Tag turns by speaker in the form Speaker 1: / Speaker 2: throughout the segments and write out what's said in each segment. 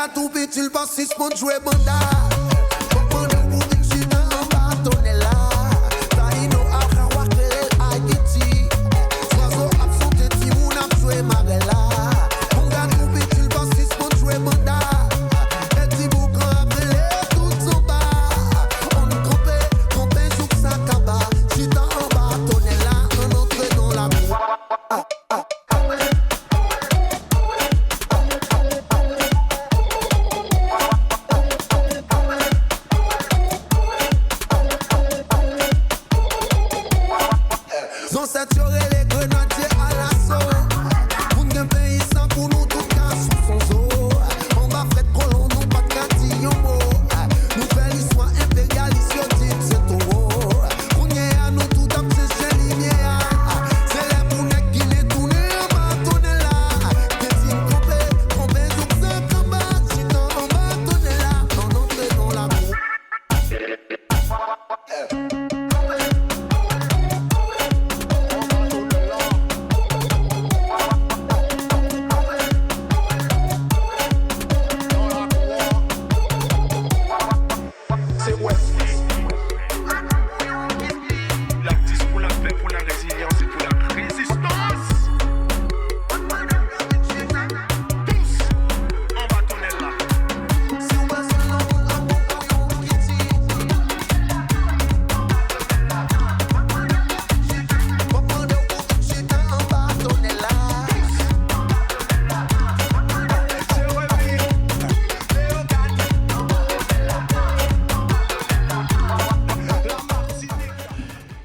Speaker 1: gars tout petit, il passe 6 pour jouer banda. Comprends le boutique, j'suis dans un bâtonnet là. Taïno, Akhawa, Krel, Haiti. Soiseau, absente, Timoun, a joué Marella. Mon gars tout petit, il passe 6 pour jouer banda. Et Tibou, quand après les tout sont bas. On nous campait, joue que ça caba. J'suis dans un bâtonnet là, un entrée dans la cour.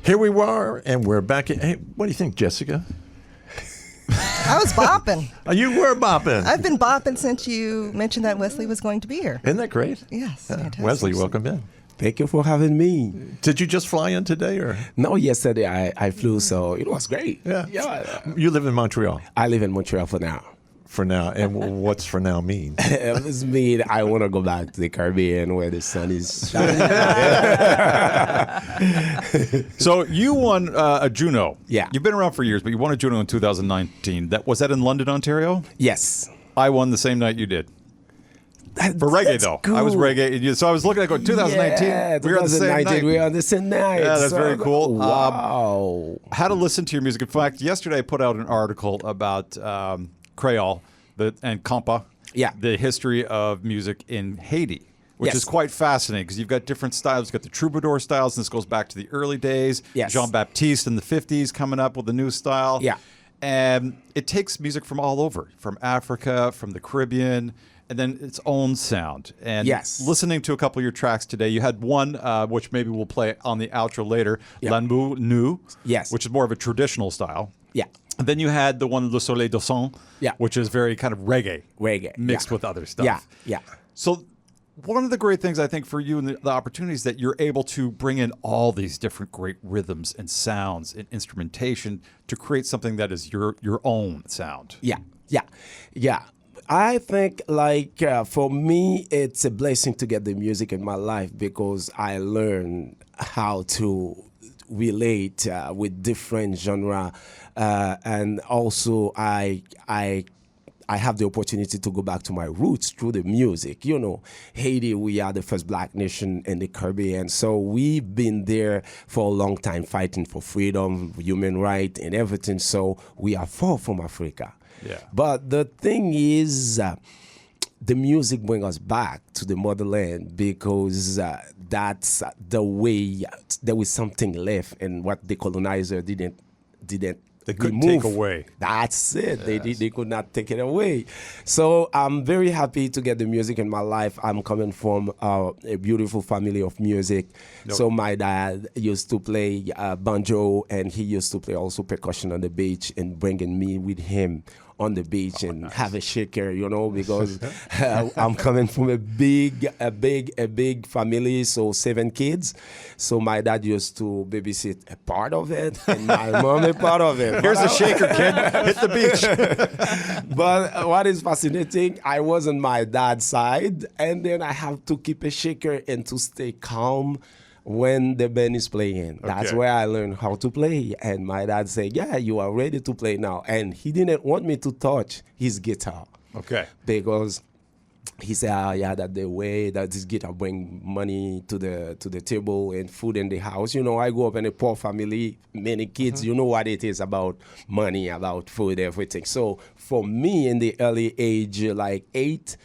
Speaker 2: Here we are, and we're back. Hey, what do you think, Jessica?
Speaker 3: I was bopping.
Speaker 2: You were bopping.
Speaker 3: I've been bopping since you mentioned that Wesley was going to be here.
Speaker 2: Isn't that great?
Speaker 3: Yes, fantastic.
Speaker 2: Wesley, welcome in.
Speaker 4: Thank you for having me.
Speaker 2: Did you just fly in today, or?
Speaker 4: No, yesterday I flew, so it was great.
Speaker 2: Yeah. You live in Montreal?
Speaker 4: I live in Montreal for now.
Speaker 2: For now, and what's for now mean?
Speaker 4: It means I want to go back to the Caribbean where the sun is shining.
Speaker 5: So you won a JUNO.
Speaker 4: Yeah.
Speaker 5: You've been around for years, but you won a JUNO in 2019. Was that in London, Ontario?
Speaker 4: Yes.
Speaker 5: I won the same night you did. For reggae, though.
Speaker 4: Cool.
Speaker 5: I was reggae. So I was looking at going, 2019,
Speaker 4: Yeah,
Speaker 5: we were on the same night.
Speaker 4: We were on the same night.
Speaker 5: Yeah, that's very cool.
Speaker 4: Wow.
Speaker 5: How to listen to your music. In fact, yesterday I put out an article about Creole and Compa, the history of music in Haiti, which is quite fascinating because you've got different styles. You've got the troubadour styles, and this goes back to the early days.
Speaker 4: Yes.
Speaker 5: Jean-Baptiste in the 50s coming up with a new style.
Speaker 4: Yeah.
Speaker 5: And it takes music from all over, from Africa, from the Caribbean, and then its own sound. And listening to a couple of your tracks today, you had one, which maybe we'll play on the outro later, L'Anbou Nu, which is more of a traditional style.
Speaker 4: Yeah.
Speaker 5: And then you had the one, Le Soleil Dansant, which is very kind of reggae mixed with other stuff.
Speaker 4: Yeah.
Speaker 5: So one of the great things I think for you and the opportunities that you're able to bring in all these different great rhythms and sounds and instrumentation to create something that is your own sound.
Speaker 4: Yeah. I think for me, it's a blessing to get the music in my life because I learn how to relate with different genre, and also I have the opportunity to go back to my roots through the music. You know, Haiti, we are the first black nation in the Caribbean, so we've been there for a long time fighting for freedom, human rights, and everything. So we are far from Africa.
Speaker 5: Yeah.
Speaker 4: But the thing is, the music brings us back to the motherland because that's the way there was something left and what the colonizer didn't
Speaker 5: They couldn't
Speaker 4: remove.
Speaker 5: take away.
Speaker 4: That's it. They could not take it away. So I'm very happy to get the music in my life. I'm coming from a beautiful family of music. So my dad used to play banjo, and he used to play also percussion on the beach, and bringing me with him on the beach and have a shaker, you know, because I'm coming from a big family, so 7 kids. So my dad used to babysit a part of it, and my mom a part of it.
Speaker 5: Here's a shaker, kid. Hit the beach.
Speaker 4: But what is fascinating, I was on my dad's side, and then I have to keep a shaker and to stay calm when the band is playing. That's where I learned how to play. And my dad said, yeah, you are ready to play now. And he didn't want me to touch his guitar.
Speaker 5: Okay.
Speaker 4: Because he said, yeah, that the way that this guitar bring money to the table and food in the house. You know, I grew up in a poor family, many kids, you know what it is about money, about food, everything. So for me in the early age, like 8,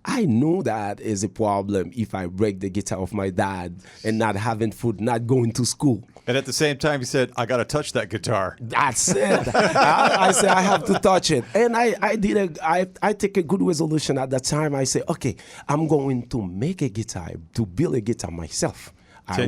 Speaker 4: I knew that is a problem if I break the guitar of my dad and not having food, not going to school.
Speaker 5: And at the same time, you said, I got to touch that guitar.
Speaker 4: That's it. I said, I have to touch it. And I take a good resolution at that time. I say, okay, I'm going to make a guitar, to build a guitar myself. I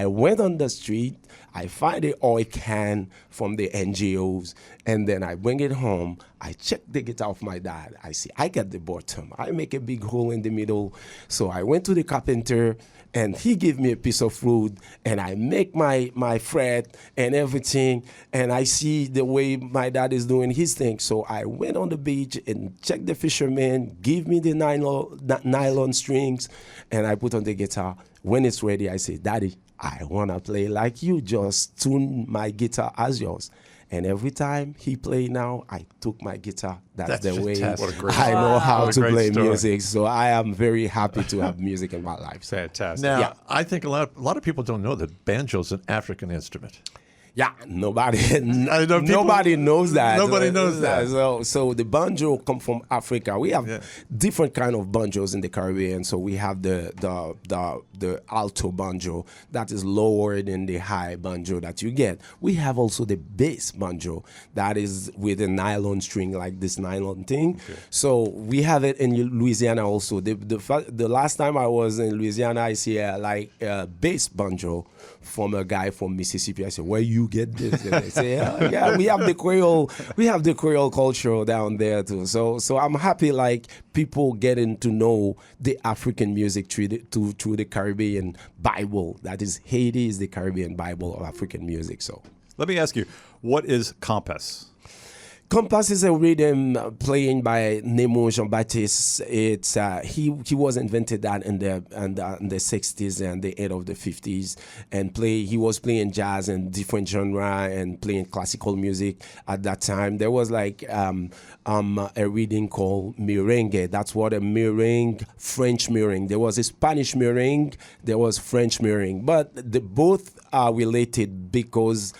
Speaker 4: went on the street, I find the oil can from the NGOs, and then I bring it home. I check the guitar of my dad. I see, I get the bottom. I make a big hole in the middle. So I went to the carpenter, and he gave me a piece of wood, and I make my fret and everything, and I see the way my dad is doing his thing. So I went on the beach and checked the fisherman, give me the nylon strings, and I put on the guitar. When it's ready, I say, Daddy, I want to play like you. Just tune my guitar as yours. And every time he play now, I took my guitar. That's the
Speaker 2: fantastic.
Speaker 4: way I know how to play
Speaker 2: story.
Speaker 4: music. So I am very happy to have music in my life.
Speaker 5: Fantastic.
Speaker 2: Now, I think a lot of people don't know that banjo's an African instrument.
Speaker 4: Yeah, nobody
Speaker 2: knows that.
Speaker 4: Nobody knows
Speaker 2: that.
Speaker 4: So the banjo come from Africa. We have different kind of banjos in the Caribbean. So we have the alto banjo that is lower than the high banjo that you get. We have also the bass banjo that is with a nylon string, like this nylon thing. Okay. So we have it in Louisiana also. The last time I was in Louisiana, I see a bass banjo from a guy from Mississippi. I said, where you get this? And they say, yeah, we have the Creole culture down there too. So I'm happy like people getting to know the African music through the Caribbean Bible. That is, Haiti is the Caribbean Bible of African music. So
Speaker 5: let me ask you, what is compas?
Speaker 4: Compas is a rhythm playing by Nemo Jean-Baptiste. It's he was invented that in the 60s and the end of the 50s, and he was playing jazz and different genre and playing classical music at that time. There was like a reading called merengue. That's what a merengue, French merengue. There was a Spanish merengue, there was French merengue, but both are related because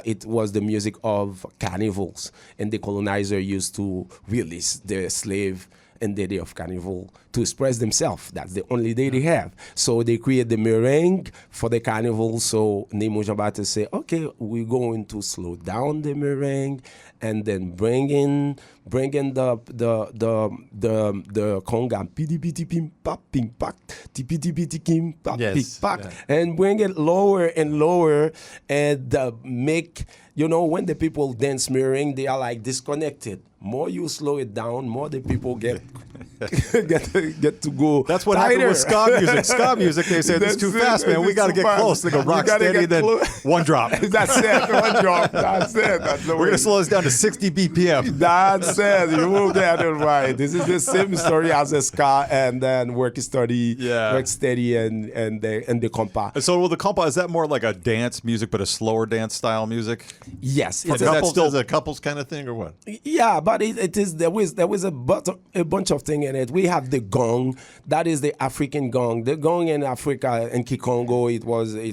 Speaker 4: it was the music of carnivals, and the colonizer used to release the slave in the day of carnival to express themselves. That's the only day they have. So they create the merengue for the carnival. So Nemo Jean-Baptiste say, okay, we're going to slow down the merengue and then bring in the conga, pidi pidi pim pap pim pak, tipi tipi tikim pap pim pak, and bring it lower and lower, and make, you know, when the people dance merengue, they are like disconnected. More you slow it down, more the people get to go.
Speaker 5: That's what
Speaker 4: tighter.
Speaker 5: happened with ska music. Ska music, they said it's too fast, man. We got to get close. They go rock steady, then one drop.
Speaker 4: That's it. One drop. That's it.
Speaker 5: We're going to slow this down to 60 BPM.
Speaker 4: That's it. You will get it right. This is the same story as a ska, and then work steady, and the compa.
Speaker 5: And so, well, the compa, is that more like a dance music, but a slower dance style music?
Speaker 4: Yes.
Speaker 2: Is it a couples kind of thing or what?
Speaker 4: Yeah, but it is. There was a bunch of things in it. We have the gong. That is the African gong. The gong in Africa, in Kikongo, it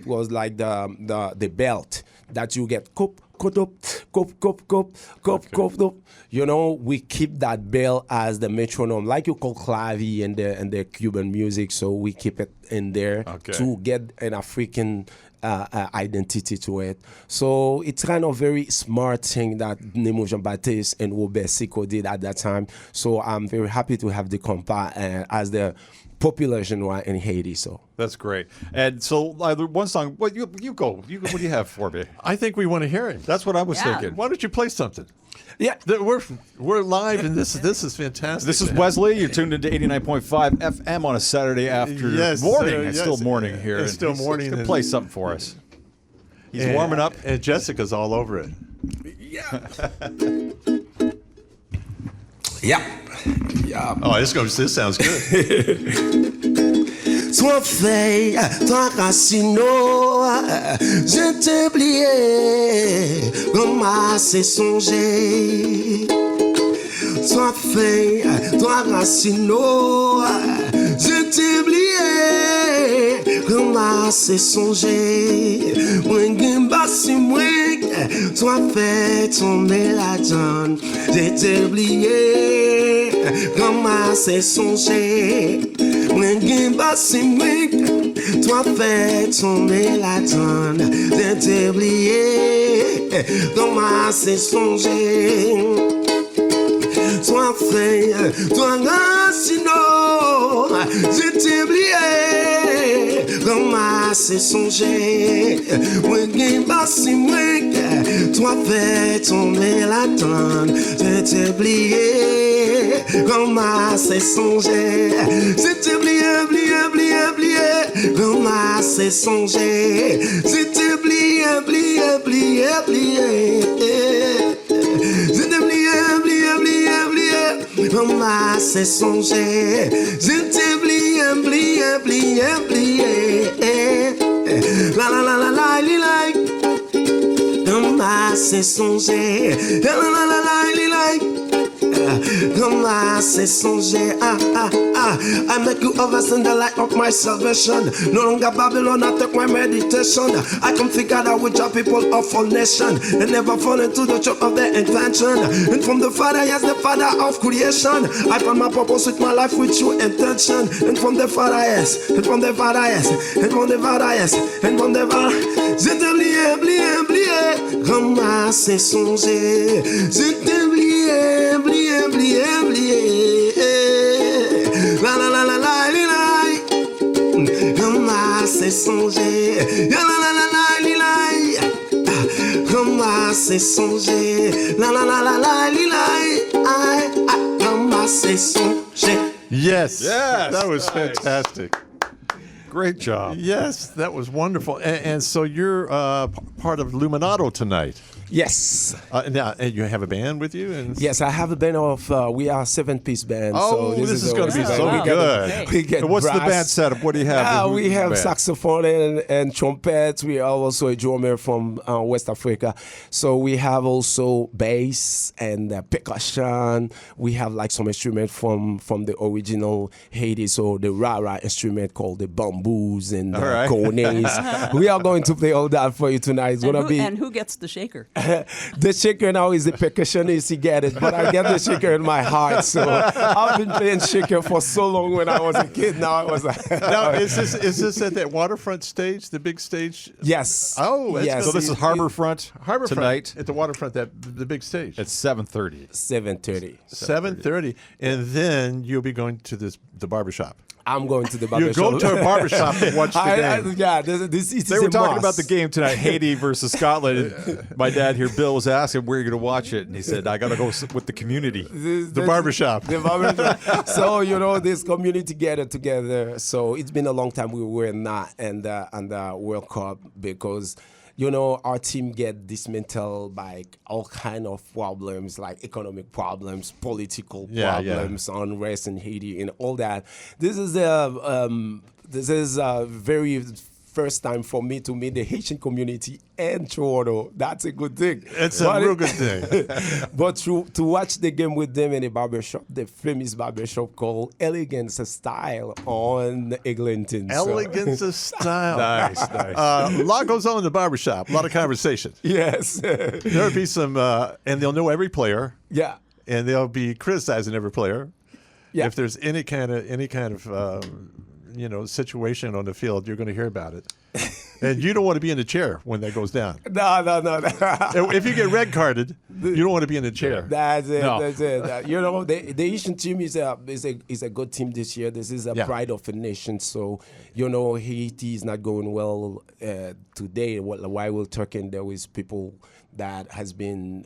Speaker 4: was like the belt that you get. Kop, kop, kop, kop, kop, kop, kop, kop. You know, we keep that bell as the metronome, like you call clavi in the Cuban music. So we keep it in there to get an African identity to it. So it's kind of very smart thing that Nemo Jean-Baptiste and Robert Sicko did at that time. So I'm very happy to have the compa as the popular genre in Haiti. So
Speaker 5: that's great. And so one song, what you go? What do you have for me?
Speaker 2: I think we want to hear it.
Speaker 5: That's what I was thinking.
Speaker 2: Why don't you play something?
Speaker 4: Yeah,
Speaker 2: we're live, and this is fantastic.
Speaker 5: This is Wesley. You're tuned into 89.5 FM on a Saturday morning. It's still morning here.
Speaker 2: It's still morning.
Speaker 5: He's gonna play something for us. He's warming up,
Speaker 2: and Jessica's all over it.
Speaker 4: Yeah. Yeah.
Speaker 2: Oh, this sounds good.
Speaker 1: Toi feuille, toi racino, je t'ai oublié, comme assez songé. Toi fin, toi racino, je t'ai oublié, comment c'est songer. Moi bassi moi, toi fait tomber la donne. Je t'ai oublié, comment c'est songer. Moi bassi moi, toi fait tomber la donne. Je t'ai oublié, comment c'est songer. Toi fin, toi racino, je t'ai oublié, comment c'est songer. Moi bassi moi, toi fais tomber la tonne. Je t'ai oublié, comment c'est songer. Je t'ai oublié, comment c'est songer. Je t'ai oublié. Je t'ai oublié, comment c'est songer. Je t'ai oublié. La, comment c'est songer. La, comment c'est songer. I make you overstand the light of my salvation. No longer Babylon, I take my meditation. I come figure out which are people of all nation and never fall into the trap of their invention. And from the Father, yes, the Father of creation, I found my purpose with my life with true intention. And from the Father, yes, and from the Father, yes, and from the Father, yes, and from the Father. Je t'ai oublié, comment c'est songer. Je t'ai oublié. La, comment c'est songer. Comment c'est songer. Comment c'est songer.
Speaker 2: Yes. That was fantastic.
Speaker 5: Great job.
Speaker 2: Yes, that was wonderful. And so you're part of Luminato tonight.
Speaker 4: Yes.
Speaker 2: Now, and you have a band with you? And
Speaker 4: Yes, I have a band of, we are a 7-piece band.
Speaker 2: Oh,
Speaker 4: so
Speaker 2: this is going to be
Speaker 4: always
Speaker 2: so
Speaker 4: band.
Speaker 2: good.
Speaker 4: We get
Speaker 5: And what's the
Speaker 4: brass.
Speaker 5: band setup? What do you have?
Speaker 4: We have
Speaker 5: band?
Speaker 4: saxophone and trumpet. We are also a drummer from West Africa. So we have also bass and percussion. We have like some instrument from the original Haiti. So the rara instrument called the bamboos and
Speaker 5: right.
Speaker 4: cornets. We are going to play all that for you tonight. It's gonna be
Speaker 6: And who gets the shaker?
Speaker 4: the shaker now is the percussionist. He get it, but I get the shaker in my heart. So I've been playing shaker for so long when I was a kid. Now I was.
Speaker 2: now, is this at that waterfront stage, the big stage?
Speaker 4: Yes.
Speaker 2: Oh, that's
Speaker 4: yes.
Speaker 5: So this is Harborfront
Speaker 2: Harborfront
Speaker 5: tonight
Speaker 2: at the waterfront, the big stage.
Speaker 5: at 7:30.
Speaker 4: 7:30.
Speaker 2: 7:30, and then you'll be going to the barbershop.
Speaker 4: I'm going to the
Speaker 2: You
Speaker 4: barbershop.
Speaker 2: go to a barbershop to watch the game.
Speaker 4: Yeah, this is
Speaker 5: They were
Speaker 4: a
Speaker 5: talking
Speaker 4: must.
Speaker 5: about the game tonight, Haiti versus Scotland. And my dad here, Bill, was asking where you're going to watch it, and he said, "I got to go with the community."
Speaker 2: The barbershop.
Speaker 4: The barbershop. So this community gathered together. So it's been a long time we were not in the World Cup because our team get dismantled by all kind of problems like economic problems, political problems, unrest in Haiti, and all that. This is a very first time for me to meet the Haitian community in Toronto. That's a good thing.
Speaker 2: It's a real good thing.
Speaker 4: But to watch the game with them in a barbershop, the famous barbershop called Elegance Style on Eglinton.
Speaker 2: Elegance of style.
Speaker 5: Nice.
Speaker 2: A lot goes on in the barbershop. A lot of conversation.
Speaker 4: Yes.
Speaker 2: There'll be some, and they'll know every player,
Speaker 4: Yeah.
Speaker 2: and they'll be criticizing every player.
Speaker 4: Yeah.
Speaker 2: If there's any kind of situation on the field, you're going to hear about it. And you don't want to be in the chair when that goes down.
Speaker 4: No.
Speaker 2: If you get red carded, you don't want to be in the chair.
Speaker 4: That's it.
Speaker 5: No.
Speaker 4: That's it. The Haitian team is a good team this year. This is a pride of a nation. So Haiti is not going well today. While we're talking, there is people that has been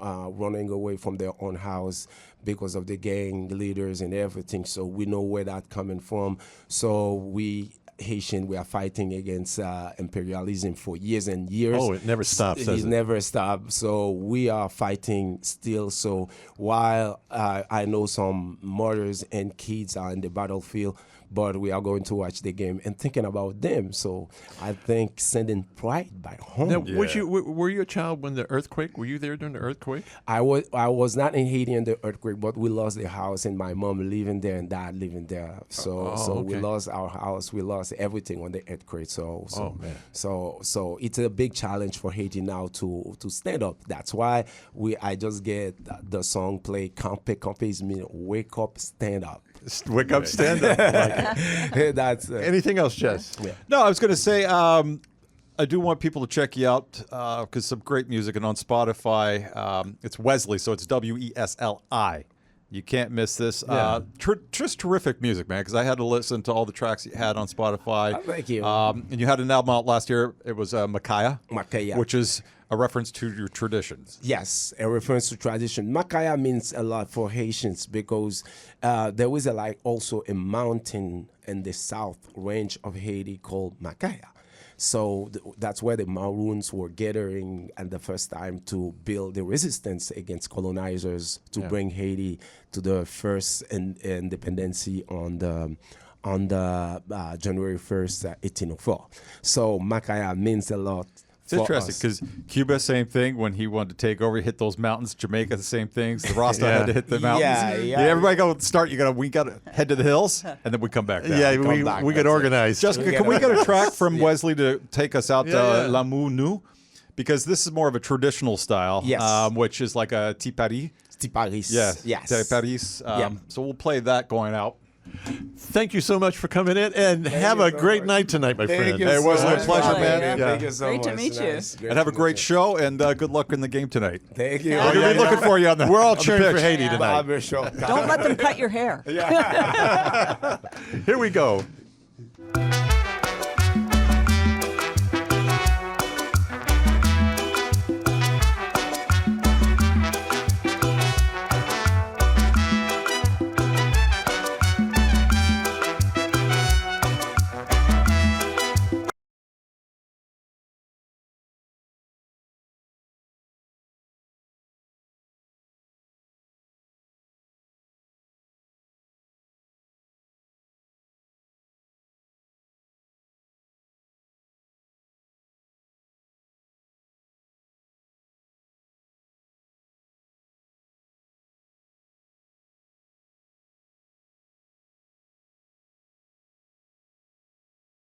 Speaker 4: running away from their own house because of the gang leaders and everything. So we know where that's coming from. So we Haitian, we are fighting against imperialism for years and years.
Speaker 2: Oh, it never stops, does
Speaker 4: It
Speaker 2: it?
Speaker 4: never stops. So we are fighting still. So while I know some mothers and kids are in the battlefield, but we are going to watch the game and thinking about them. So I think sending pride back home.
Speaker 2: Now, were you a child when the earthquake? Were you there during the earthquake?
Speaker 4: I was not in Haiti in the earthquake, but we lost the house and my mom living there and dad living there. So we
Speaker 2: okay.
Speaker 4: lost our house, we lost everything on the earthquake. So
Speaker 2: man.
Speaker 4: so it's a big challenge for Haiti now to stand up. That's why I just get the song play. Campe is mean wake up, stand up.
Speaker 2: Wake up, stand up.
Speaker 4: That's
Speaker 2: Anything else, Jess?
Speaker 4: Yeah.
Speaker 5: No, I was going to say, I do want people to check you out because some great music. And on Spotify, it's Wesli, so it's Wesli. You can't miss this.
Speaker 2: Yeah.
Speaker 5: Just terrific music, man, because I had to listen to all the tracks you had on Spotify.
Speaker 4: Oh, thank you.
Speaker 5: And you had an album out last year. It was Makaya, which is a reference to your traditions.
Speaker 4: Yes, a reference to tradition. Makaya means a lot for Haitians because there was also a mountain in the south range of Haiti called Makaya. So that's where the Maroons were gathering at the first time to build the resistance against colonizers to bring Haiti to the first independency on the January 1st, 1804. So Makaya means a lot.
Speaker 5: It's interesting because Cuba, same thing. When he wanted to take over, he hit those mountains. Jamaica, the same things. The Rasta had to hit the mountains.
Speaker 4: Yeah.
Speaker 5: Everybody go start. We got to head to the hills, and then we come back down.
Speaker 2: Yeah, we get organized.
Speaker 5: Jessica, can we get a track from Wesley to take us out to L'amour nu? Because this is more of a traditional style, which is like a tipari.
Speaker 4: Tiparis.
Speaker 5: Yes. Tiparis. So we'll play that going out.
Speaker 2: Thank you so much for coming in, and have a great night tonight, my friend.
Speaker 5: It was a pleasure, man.
Speaker 4: Thank you so
Speaker 6: Great
Speaker 4: much.
Speaker 6: to meet you.
Speaker 5: And have a great show, and good luck in the game tonight.
Speaker 4: Thank you.
Speaker 5: We're going to be looking for you on the
Speaker 2: We're all
Speaker 5: on the
Speaker 2: cheering for
Speaker 5: pitch.
Speaker 2: Haiti tonight.
Speaker 6: Don't let them cut your hair.
Speaker 2: Here we go.